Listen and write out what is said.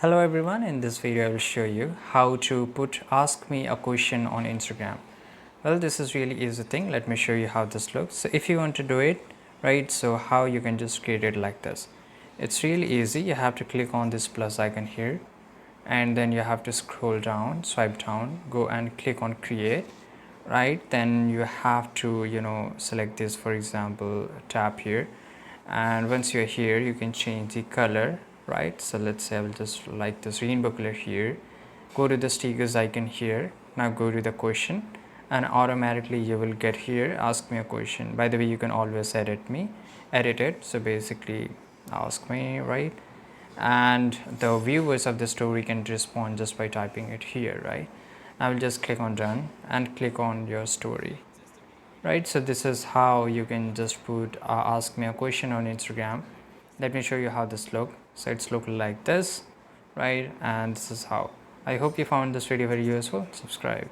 Hello everyone, in this video I will show you how to put ask me a question on Instagram. Well, this is really easy thing. Let me show you how this looks. So if you want to do it, right, so how you can just create it like this. It's really easy. You have to click on this plus icon here and then you have to scroll down, swipe down, go and click on create, right? Then you have to, select this, for example, tap here, and once you're here you can change the color, right? So let's say I will just like this rainbow color here. Go to the stickers icon here. Now go to the question and automatically you will get here ask me a question. By the way, you can always edit it. So basically ask me, right? And the viewers of the story can respond just by typing it here, right? I will just click on done and click on your story, right? So this is how you can just put ask me a question on Instagram. Let me show you how this look. So it's look like this, right? And this is how. I hope you found this video very useful. Subscribe.